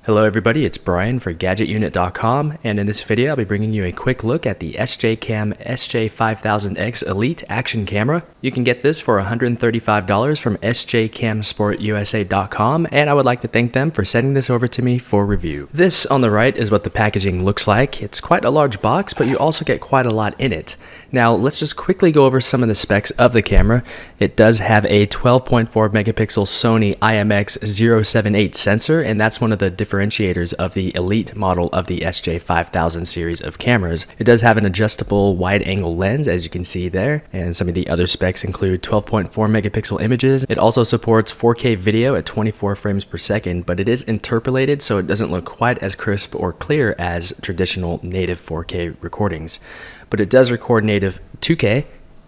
Hello everybody, it's Brian for GadgetUnit.com, and in this video I'll be bringing you a quick look at the SJCAM SJ5000X Elite action camera. You can get this for $135 from SJCAMSportUSA.com, and I would like to thank them for sending this over to me for review. This on the right is what the packaging looks like. It's quite a large box, but you also get quite a lot in it. Now let's just quickly go over some of the specs of the camera. It does have a 12.4 megapixel Sony IMX078 sensor, and that's one of the differentiators of the Elite model of the SJ5000 series of cameras. It does have an adjustable wide-angle lens, as you can see there, and some of the other specs include 12.4 megapixel images. It also supports 4K video at 24 frames per second, but it is interpolated, so it doesn't look quite as crisp or clear as traditional native 4K recordings. But it does record native 2K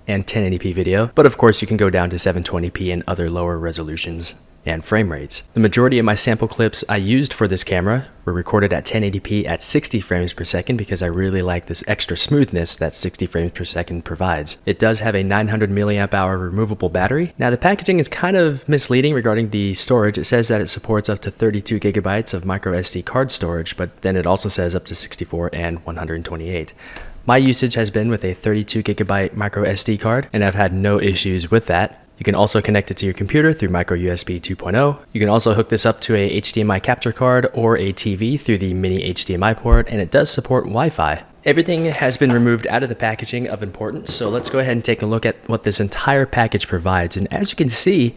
and 1080p video, but of course you can go down to 720p and other lower resolutions and frame rates. The majority of my sample clips I used for this camera were recorded at 1080p at 60 frames per second because I really like this extra smoothness that 60 frames per second provides. It does have a 900 milliamp hour removable battery. Now the packaging is kind of misleading regarding the storage. It says that it supports up to 32 gigabytes of micro SD card storage, but then it also says up to 64 and 128. My usage has been with a 32 gigabyte micro SD card, and I've had no issues with that. You can also connect it to your computer through micro USB 2.0. You can also hook this up to a HDMI capture card or a TV through the mini HDMI port, and it does support Wi-Fi. Everything has been removed out of the packaging of importance, so let's go ahead and take a look at what this entire package provides. And as you can see,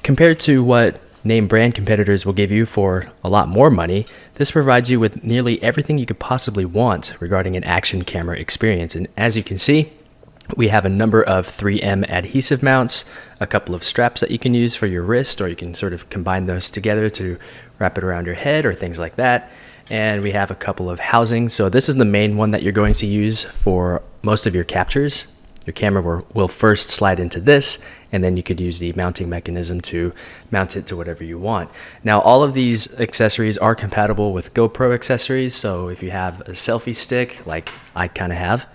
compared to what name brand competitors will give you for a lot more money, this provides you with nearly everything you could possibly want regarding an action camera experience. And as you can see, we have a number of 3M adhesive mounts, a couple of straps that you can use for your wrist, or you can sort of combine those together to wrap it around your head or things like that. And we have a couple of housings. So this is the main one that you're going to use for most of your captures. Your camera will first slide into this, and then you could use the mounting mechanism to mount it to whatever you want. Now, all of these accessories are compatible with GoPro accessories, so if you have a selfie stick, like I kind of have,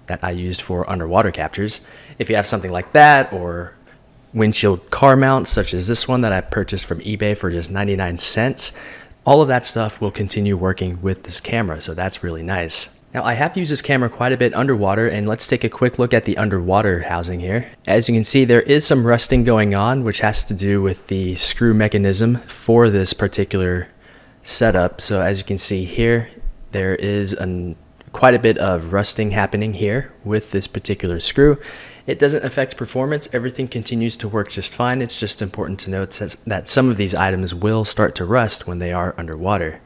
that I used for underwater captures, if you have something like that, or windshield car mounts, such as this one that I purchased from eBay for just 99 cents, all of that stuff will continue working with this camera, so that's really nice. Now, I have used this camera quite a bit underwater, and let's take a quick look at the underwater housing here. As you can see, there is some rusting going on, which has to do with the screw mechanism for this particular setup. So as you can see here, there is quite a bit of rusting happening here with this particular screw. It doesn't affect performance. Everything continues to work just fine. It's just important to note that some of these items will start to rust when they are underwater.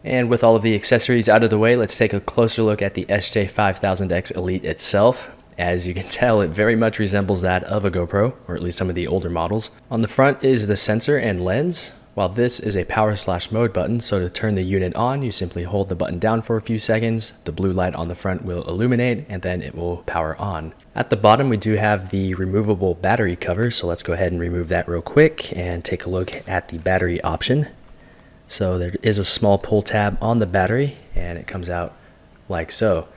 And with all of the accessories out of the way, let's take a closer look at the SJ5000X Elite itself. As you can tell, it very much resembles that of a GoPro, or at least some of the older models. On the front is the sensor and lens, while this is a power/mode button. So to turn the unit on, you simply hold the button down for a few seconds. The blue light on the front will illuminate, and then it will power on. At the bottom, we do have the removable battery cover, so let's go ahead and remove that real quick and take a look at the battery option. So there is a small pull tab on the battery, and it comes out like so.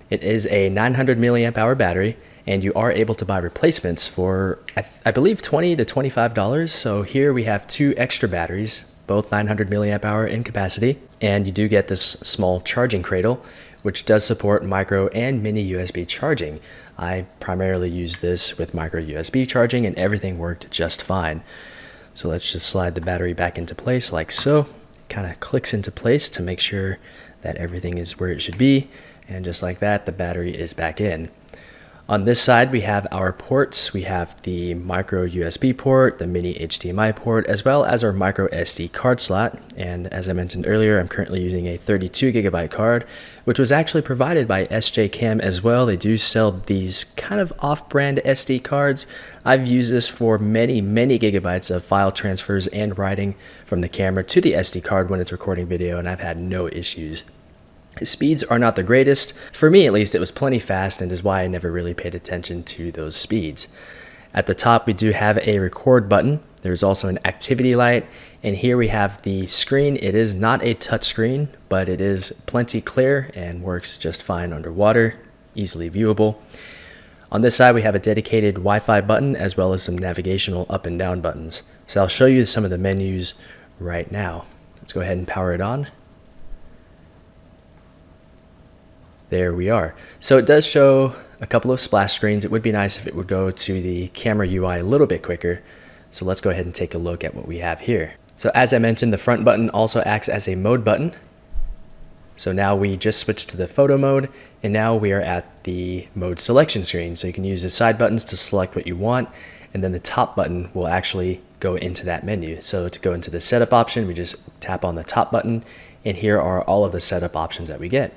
It is a 900 milliamp hour battery, and you are able to buy replacements for, I believe, $20 to $25. So here we have two extra batteries, both 900 milliamp hour in capacity, and you do get this small charging cradle, which does support micro and mini USB charging. I primarily use this with micro USB charging, and everything worked just fine. So let's just slide the battery back into place like so. Kind of clicks into place to make sure that everything is where it should be, and just like that, the battery is back in. On this side, we have our ports. We have the micro USB port, the mini HDMI port, as well as our micro SD card slot. And as I mentioned earlier, I'm currently using a 32 gigabyte card, which was actually provided by SJCAM as well. They do sell these kind of off-brand SD cards. I've used this for many gigabytes of file transfers and writing from the camera to the SD card when it's recording video, and I've had no issues. Speeds are not the greatest. For me, at least, it was plenty fast, and is why I never really paid attention to those speeds. At the top, we do have a record button. There's also an activity light, and here we have the screen. It is not a touch screen, but it is plenty clear and works just fine underwater, easily viewable. On this side, we have a dedicated Wi-Fi button as well as some navigational up and down buttons. So I'll show you some of the menus right now. Let's go ahead and power it on. There we are. So it does show a couple of splash screens. It would be nice if it would go to the camera UI a little bit quicker. So let's go ahead and take a look at what we have here. So as I mentioned, the front button also acts as a mode button. So now we just switched to the photo mode, and now we are at the mode selection screen. So you can use the side buttons to select what you want, and then the top button will actually go into that menu. So to go into the setup option, we just tap on the top button, and here are all of the setup options that we get.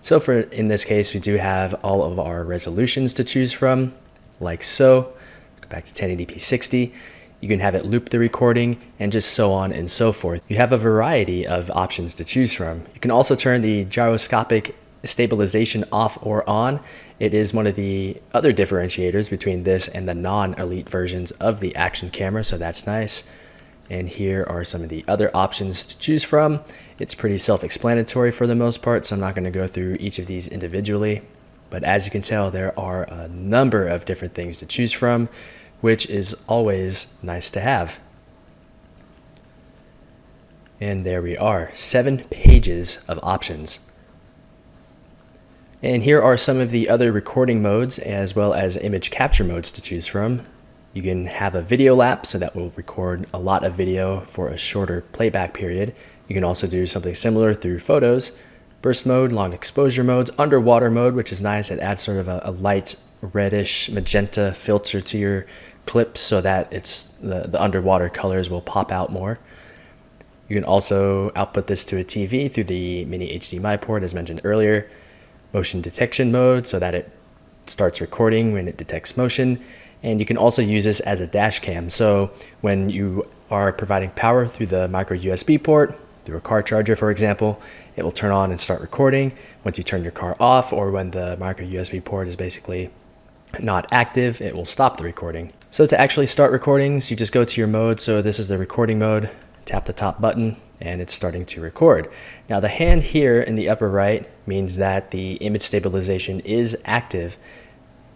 So in this case, we do have all of our resolutions to choose from, like so. Go back to 1080p 60. You can have it loop the recording, and just so on and so forth. You have a variety of options to choose from. You can also turn the gyroscopic stabilization off or on. It is one of the other differentiators between this and the non-elite versions of the action camera, so that's nice. And here are some of the other options to choose from. It's pretty self-explanatory for the most part, so I'm not going to go through each of these individually. But as you can tell, there are a number of different things to choose from, which is always nice to have. And there we are, 7 pages of options. And here are some of the other recording modes as well as image capture modes to choose from. You can have a video lap, so that will record a lot of video for a shorter playback period. You can also do something similar through photos. Burst mode, long exposure modes, underwater mode, which is nice. It adds sort of a light reddish magenta filter to your clips so that the underwater colors will pop out more. You can also output this to a TV through the mini HDMI port as mentioned earlier. Motion detection mode, so that it starts recording when it detects motion. And you can also use this as a dash cam. So when you are providing power through the micro USB port, through a car charger for example, it will turn on and start recording. Once you turn your car off, or when the micro USB port is basically not active, it will stop the recording. So to actually start recordings, you just go to your mode. So this is the recording mode, tap the top button, and it's starting to record. Now the hand here in the upper right means that the image stabilization is active,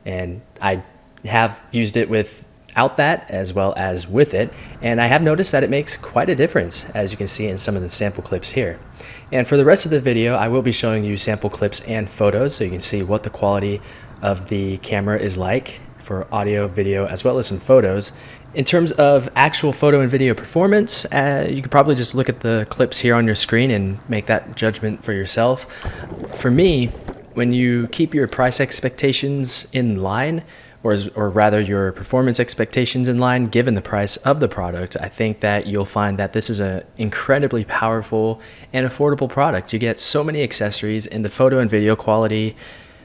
and I have used it without that as well as with it, and I have noticed that it makes quite a difference, as you can see in some of the sample clips here. And for the rest of the video, I will be showing you sample clips and photos so you can see what the quality of the camera is like for audio, video, as well as some photos. In terms of actual photo and video performance, you could probably just look at the clips here on your screen and make that judgment for yourself. For me, when you keep your price expectations in line, or rather your performance expectations in line given the price of the product, I think that you'll find that this is an incredibly powerful and affordable product. You get so many accessories, and the photo and video quality,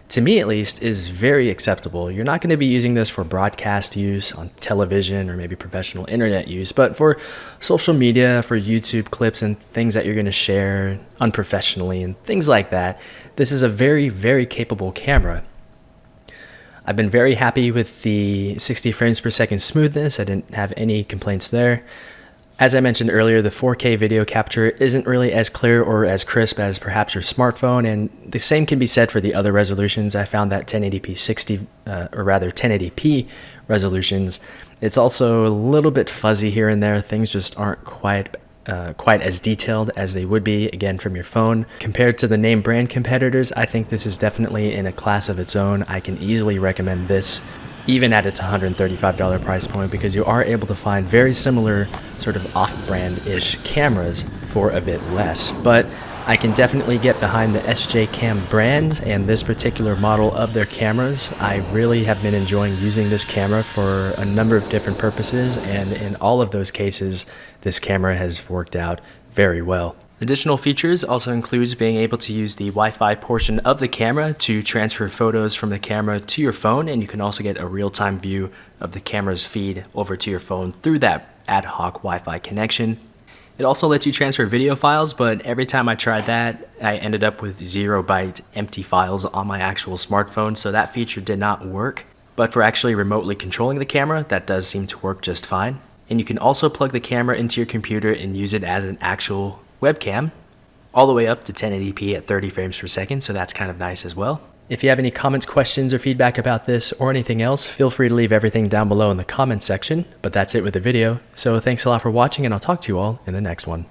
to me at least, is very acceptable. You're not going to be using this for broadcast use on television or maybe professional internet use, but for social media, for YouTube clips and things that you're going to share unprofessionally and things like that, this is a very, very capable camera. I've been very happy with the 60 frames per second smoothness. I didn't have any complaints there. As I mentioned earlier, the 4K video capture isn't really as clear or as crisp as perhaps your smartphone, and the same can be said for the other resolutions. I found that 1080p 60, or rather 1080p resolutions, it's also a little bit fuzzy here and there. Things just aren't quite as detailed as they would be, again, from your phone. Compared to the name brand competitors, I think this is definitely in a class of its own. I can easily recommend this even at its $135 price point, because you are able to find very similar sort of off-brand-ish cameras for a bit less. But I can definitely get behind the SJCAM brand and this particular model of their cameras. I really have been enjoying using this camera for a number of different purposes, and in all of those cases, this camera has worked out very well. Additional features also includes being able to use the Wi-Fi portion of the camera to transfer photos from the camera to your phone, and you can also get a real-time view of the camera's feed over to your phone through that ad hoc Wi-Fi connection. It also lets you transfer video files, but every time I tried that, I ended up with 0 byte empty files on my actual smartphone, so that feature did not work. But for actually remotely controlling the camera, that does seem to work just fine. And you can also plug the camera into your computer and use it as an actual webcam, all the way up to 1080p at 30 frames per second, so that's kind of nice as well. If you have any comments, questions, or feedback about this or anything else, feel free to leave everything down below in the comments section. But that's it with the video, so thanks a lot for watching, and I'll talk to you all in the next one.